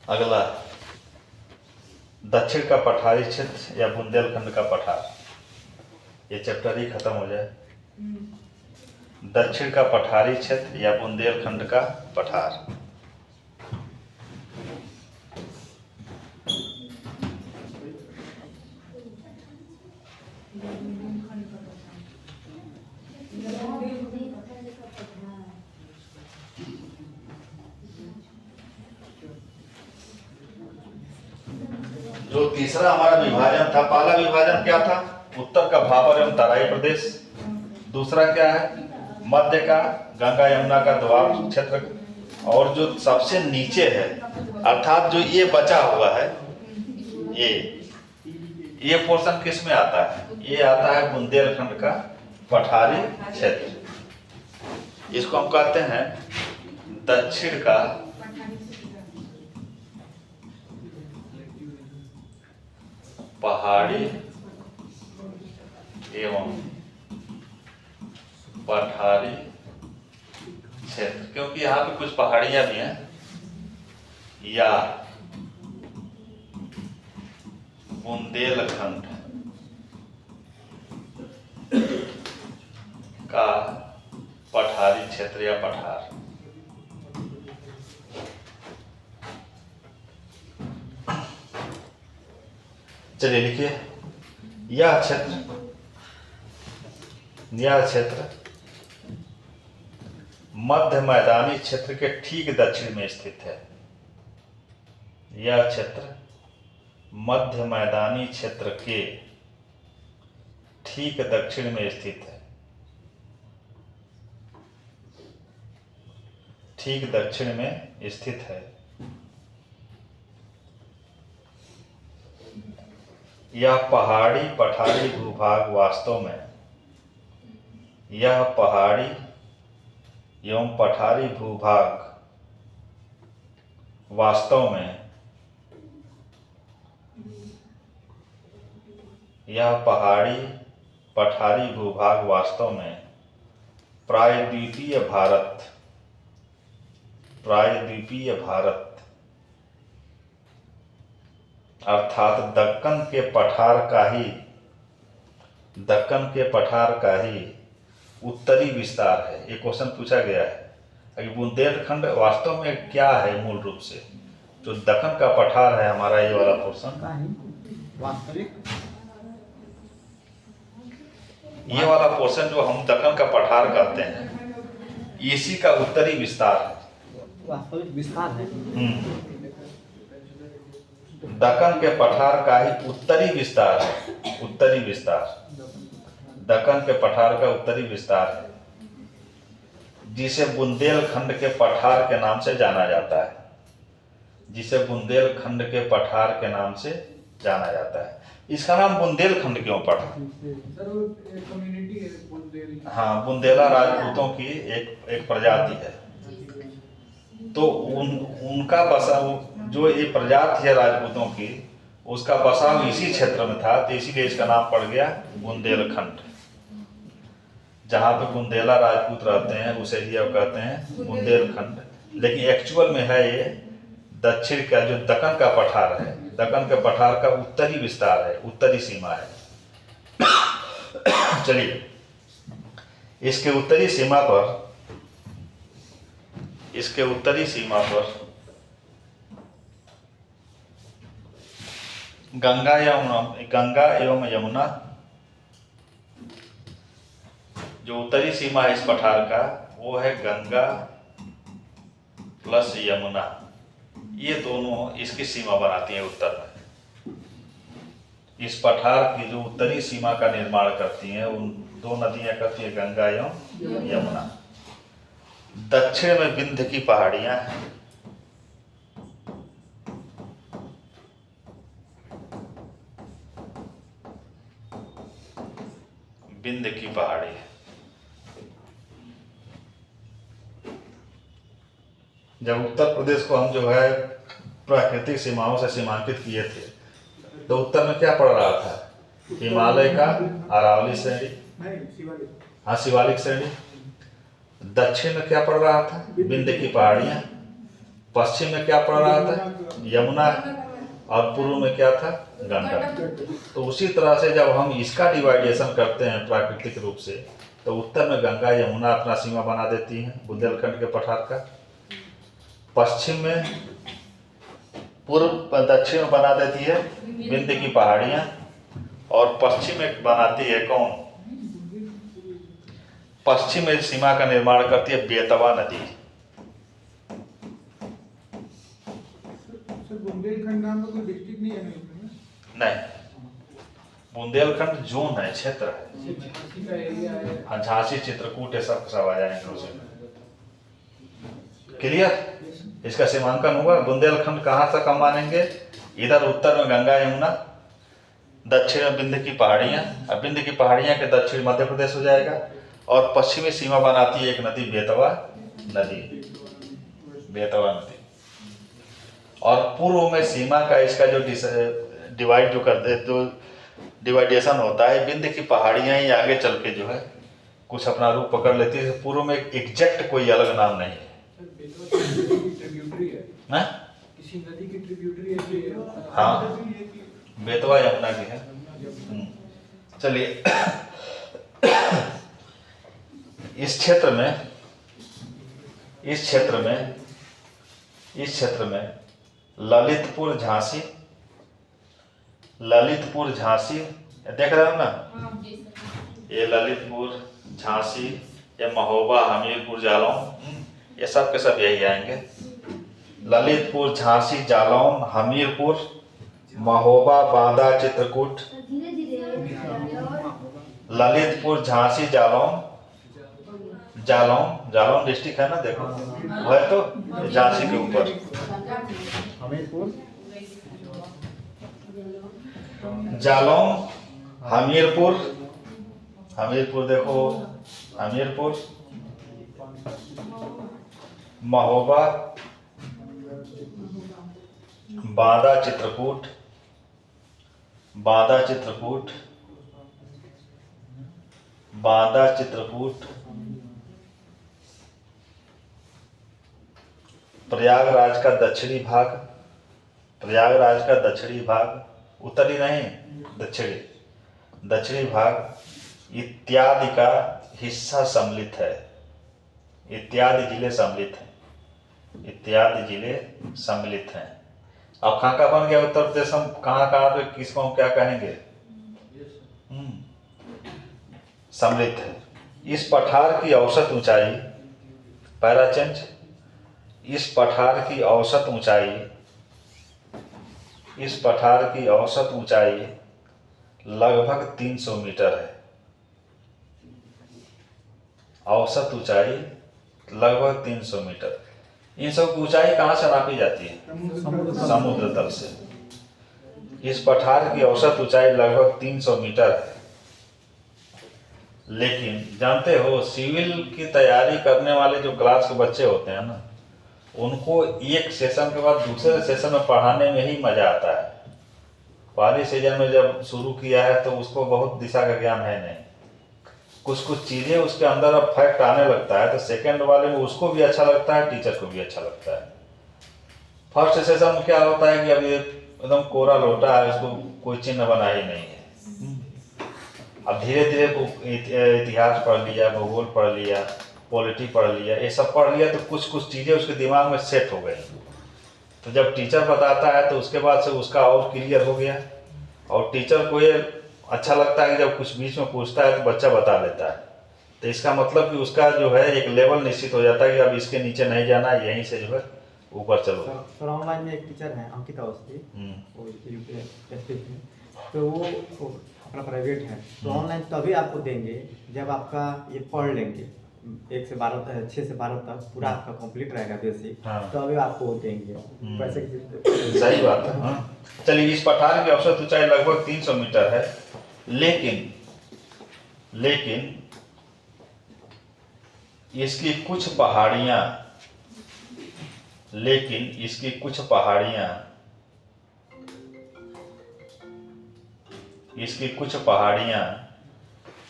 अगला, दक्षिण का पठारी क्षेत्र या बुंदेलखंड का पठार। ये चैप्टर ही खत्म हो जाए। दक्षिण का पठारी क्षेत्र या बुंदेलखंड का पठार। जो तीसरा हमारा विभाजन था, पहला विभाजन क्या था? उत्तर का भाबर एवं तराई प्रदेश। दूसरा क्या है? मध्य का गंगा यमुना का दोआब क्षेत्र। और जो सबसे नीचे है, अर्थात जो ये बचा हुआ है, ये पोर्शन किस में आता है? ये आता है बुंदेलखंड का पठारी क्षेत्र। इसको हम कहते हैं दक्षिण का पहाड़ी एवं पठारी क्षेत्र, क्योंकि यहाँ पे कुछ पहाड़ियां भी हैं। या बुंदेलखंड का पठारी क्षेत्र या पठार। चलिए लिखिए, यह क्षेत्र मध्य मैदानी क्षेत्र के ठीक दक्षिण में स्थित है। यह क्षेत्र मध्य मैदानी क्षेत्र के ठीक दक्षिण में स्थित है। ठीक दक्षिण में स्थित है। यह पहाड़ी पठारी भूभाग वास्तव में, यह पहाड़ी एवं पठारी भूभाग वास्तव में, यह पहाड़ी पठारी भूभाग वास्तव में प्रायद्वीपीय भारत अर्थात दक्कन के पठार का ही उत्तरी विस्तार है। ये क्वेश्चन पूछा गया है कि बुंदेलखंड वास्तव में क्या है मूल रूप से। जो दक्कन का पठार है हमारा, ये वाला पोर्शन वास्तविक, ये वाला पोर्शन जो हम दक्कन का पठार कहते हैं, इसी का उत्तरी विस्तार है, वास्तविक विस्तार है। दक्कन के पठार का ही उत्तरी विस्तार है। उत्तरी विस्तार, दक्कन के पठार का उत्तरी विस्तार है, जिसे बुंदेलखंड के पठार के नाम से जाना जाता है। जिसे बुंदेलखंड के पठार के नाम से जाना जाता है। इसका नाम बुंदेलखंड क्यों पड़ा? कम्युनिटी है बुंदेल। हाँ, बुंदेला राजपूतों की एक प्रजाति है। तो उनका बसाव, जो ये प्रजाति है राजपूतों की, उसका बसाव इसी क्षेत्र में था, तो इसीलिए इसका नाम पड़ गया बुंदेलखंड। जहाँ पे बुंदेला राजपूत रहते हैं उसे ही अब कहते हैं बुंदेलखंड। लेकिन एक्चुअल में है ये दक्षिण का जो दक्कन का पठार है, दक्कन के पठार का उत्तरी विस्तार है, उत्तरी सीमा है। चलिए, इसके उत्तरी सीमा पर गंगा एवं यमुना, जो उत्तरी सीमा है इस पठार का, वो है गंगा प्लस यमुना। ये दोनों इसकी सीमा बनाती है उत्तर में। इस पठार की जो उत्तरी सीमा का निर्माण करती हैं, उन दो नदियां करती है गंगा एवं यमुना। दक्षिण में विंध्य की पहाड़ियां हैं। विंध्य की पहाड़ी है। जब उत्तर प्रदेश को हम जो है प्राकृतिक सीमाओं से सीमांकित किए थे, तो उत्तर में क्या पड़ रहा था? हिमालय का अरावली श्रेणी, हाँ शिवालिक श्रेणी। दक्षिण में क्या पड़ रहा था? विंध्य की पहाड़ियां। पश्चिम में क्या पड़ रहा था? यमुना, और पूर्व में क्या था? गंगा। तो उसी तरह से जब हम इसका डिवाइडेशन करते हैं प्राकृतिक रूप से, तो उत्तर में गंगा यमुना अपना सीमा बना देती हैं बुंदेलखंड के पठार का। पश्चिम में, पूर्व दक्षिण में बना देती है विंध्य की पहाड़ियां, और पश्चिम में बनाती है कौन? पश्चिम में सीमा का निर्माण करती है बेतवा नदी। सर बुंदेलखंड नाम का कोई डिस्ट्रिक्ट नहीं है ना इसमें? नहीं, बुंदेलखंड जोन है, क्षेत्र है। झांसी का एरिया है। हाँ, झांसी, चित्रकूट, ये सब आ जाएंगे उसी में। क्लियर? इसका सीमांकन हुआ। बुंदेलखंड कहाँ तक हम मानेंगे? इधर उत्तर में गंगा यमुना, दक्षिण में विंध्य की पहाड़ियाँ, अब विंध्य की पहाड़ियाँ के दक्षिण मध्य प्रदेश हो जाएगा, और पश्चिमी सीमा बनाती है एक नदी बेतवा नदी, बेतवा नदी। और पूर्व में सीमा का इसका जो डिवाइड जो करते, जो डिवाइडेशन होता है, विंध्य की पहाड़ियाँ ही आगे चल के जो है कुछ अपना रूप पकड़ लेती है। पूर्व में एग्जैक्ट कोई अलग नाम नहीं है। सर बेतवा किसी नदी की ट्रिब्यूटरी है? ना? किसी नदी की ट्रिब्यूटरी है? हाँ, बेतवा यमुना की है। चलिए, इस क्षेत्र में ललितपुर झांसी, देख रहे हो ना? ये ललितपुर, झांसी, ये महोबा, हमीरपुर, जालौन, ये सब के सब यही आएंगे। ललितपुर, झांसी, जालौन, हमीरपुर, महोबा, बांदा, चित्रकूट। ललितपुर, झांसी, जालौन डिस्ट्रिक्ट है ना, देखो वो है तो झांसी के ऊपर। हमीरपुर, जालौन, हमीरपुर देखो, हमीरपुर, महोबा, बांदा, चित्रकूट, प्रयागराज का दक्षिणी भाग, उत्तरी नहीं, दक्षिणी भाग इत्यादि का हिस्सा सम्मिलित है। इत्यादि जिले सम्मिलित हैं। अब कहाँ का बन गया उत्तर प्रदेश? हम कहाँ पे किसको हम क्या कहेंगे? सम्मिलित है। इस पठार की औसत ऊंचाई, पैराचेंज, इस पठार की औसत ऊंचाई लगभग 300 मीटर है। औसत ऊंचाई लगभग 300 मीटर। इन सब की ऊंचाई कहाँ से नापी जाती है? समुद्र तल से। इस पठार की औसत ऊंचाई लगभग 300 मीटर है। लेकिन जानते हो, सिविल की तैयारी करने वाले जो क्लास के बच्चे होते हैं ना, उनको एक सेशन के बाद दूसरे सेशन में पढ़ाने में ही मजा आता है। पहले सीजन में जब शुरू किया है तो उसको बहुत दिशा का ज्ञान है नहीं, कुछ चीजें उसके अंदर अब फैक्ट आने लगता है, तो सेकंड वाले में उसको भी अच्छा लगता है, टीचर को भी अच्छा लगता है। फर्स्ट सेशन में क्या होता है कि अब ये एकदम कोरा लोटा है, उसको कोई चिन्ह बना ही नहीं है। अब धीरे धीरे इतिहास पढ़ लिया, भूगोल पढ़ लिया, पॉलिटी पढ़ लिया, ये सब पढ़ लिया, तो कुछ चीजें उसके दिमाग में सेट हो गई। तो जब टीचर बताता है तो उसके बाद से उसका और क्लियर हो गया। और टीचर को ये अच्छा लगता है कि जब कुछ बीच में पूछता है तो बच्चा बता देता है। तो इसका मतलब कि उसका जो है एक लेवल निश्चित हो जाता है कि अब इसके नीचे नहीं जाना, यहीं से जो है ऊपर चलो। सर ऑनलाइन में एक टीचर हैं अंकिता अवस्थी, वो यूपीएससी में, तो वो अपना प्राइवेट है, तो ऑनलाइन तभी आपको देंगे जब आपका ये पढ़ लेंगे 6 से 12 तक पूरा आपका कंप्लीट रहेगा बेसिक, तो अभी आपको देंगे पैसे की। सही बात है। चलिए, इस पठार की औसत ऊंचाई लगभग 300 मीटर है, लेकिन इसकी कुछ पहाड़ियां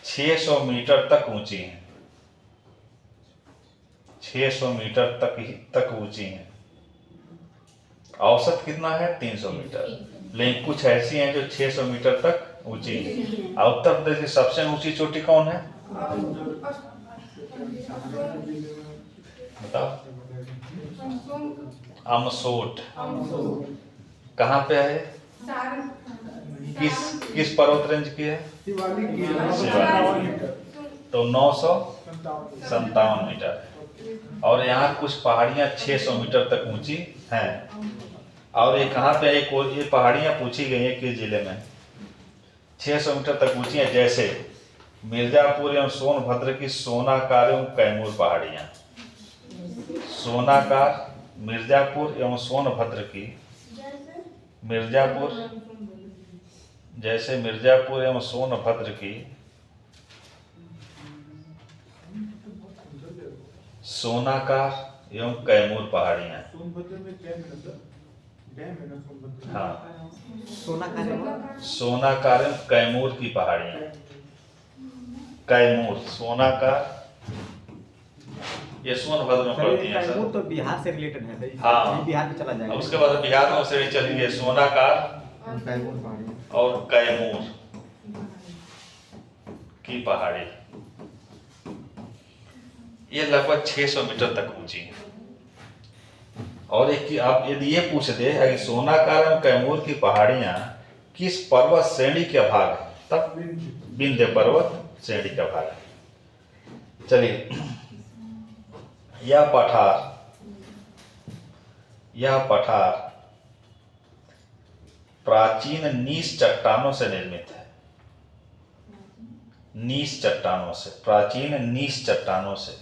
600 मीटर तक ऊंची हैं। 600 मीटर तक ऊंची हैं। औसत कितना है 300 मीटर, लेकिन कुछ ऐसी हैं जो 600 मीटर तक ऊंची है। और उत्तर प्रदेश की सबसे ऊंची चोटी कौन है बताओ? अमसोट। कहाँ पे है? किस पर्वत रेंज की है? शिवालिक। तो 957 मीटर है। और यहाँ कुछ पहाड़ियाँ 600 मीटर तक ऊंची हैं। और ये कहाँ पे एक और ये पहाड़ियाँ पूछी गई हैं किस जिले में 600 मीटर तक ऊंची है? जैसे मिर्जापुर एवं सोनभद्र की सोनाकार एवं कैमूर पहाड़ियाँ। सोनाकार मिर्जापुर एवं सोनभद्र की मिर्जापुर एवं सोनभद्र की सोनाकार एवं कैमूर पहाड़ियाँ। सोनभद्र में डैम है ना सोनभद्र। हाँ, सोनाकार सोनाकार एवं कैमूर की पहाड़ियाँ। कैमूर सोनाकार ये सोनभद्र में पड़ती हैं कैमूर सर। तो बिहार से रिलेटेड है सर। हाँ। ये बिहार में चला अब जाएगा। उसके बाद बिहार में से चलेंगे सोनाकार कैमूर पहाड़ी। और कैमूर की पहाड़ी। ये लगभग 600 मीटर तक ऊंची है। और एक की आप यदि ये पूछ दे कि सोनाकार एवं कैमूर की पहाड़ियां किस पर्वत श्रेणी के भाग है, तब विंध्य पर्वत श्रेणी का भाग है। चलिए, यह पठार प्राचीन नीस चट्टानों से निर्मित है। नीस चट्टानों से, प्राचीन नीस चट्टानों से।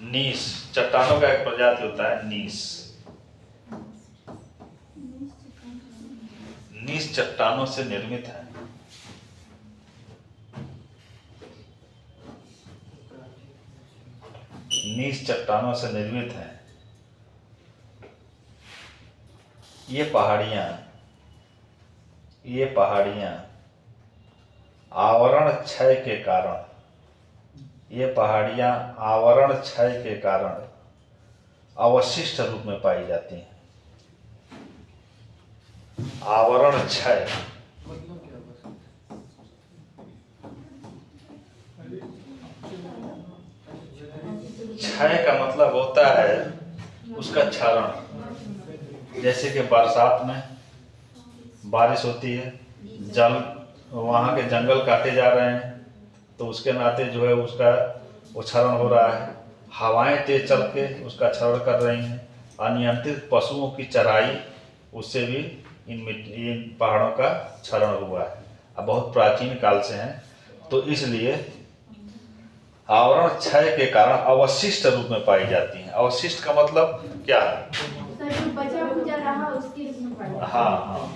नीस चट्टानों का एक प्रजाति होता है नीस। नीस चट्टानों से निर्मित है। नीस चट्टानों से निर्मित है। ये पहाड़ियां आवरण क्षय के कारण अवशिष्ट रूप में पाई जाती हैं। आवरण क्षय मतलब क्या बस? क्षय का मतलब होता है उसका क्षरण। जैसे कि बरसात में बारिश होती है, जल वहाँ के जंगल काटे जा रहे हैं, तो उसके नाते जो है उसका वो क्षरण हो रहा है। हवाएं तेज चल के उसका क्षरण कर रही हैं। अनियंत्रित पशुओं की चराई, उससे भी इन पहाड़ों का क्षरण हुआ है। अब बहुत प्राचीन काल से हैं, तो इसलिए आवरण क्षय के कारण अवशिष्ट रूप में पाई जाती हैं। अवशिष्ट का मतलब क्या है? बचा बुचा रहा उसके हाँ,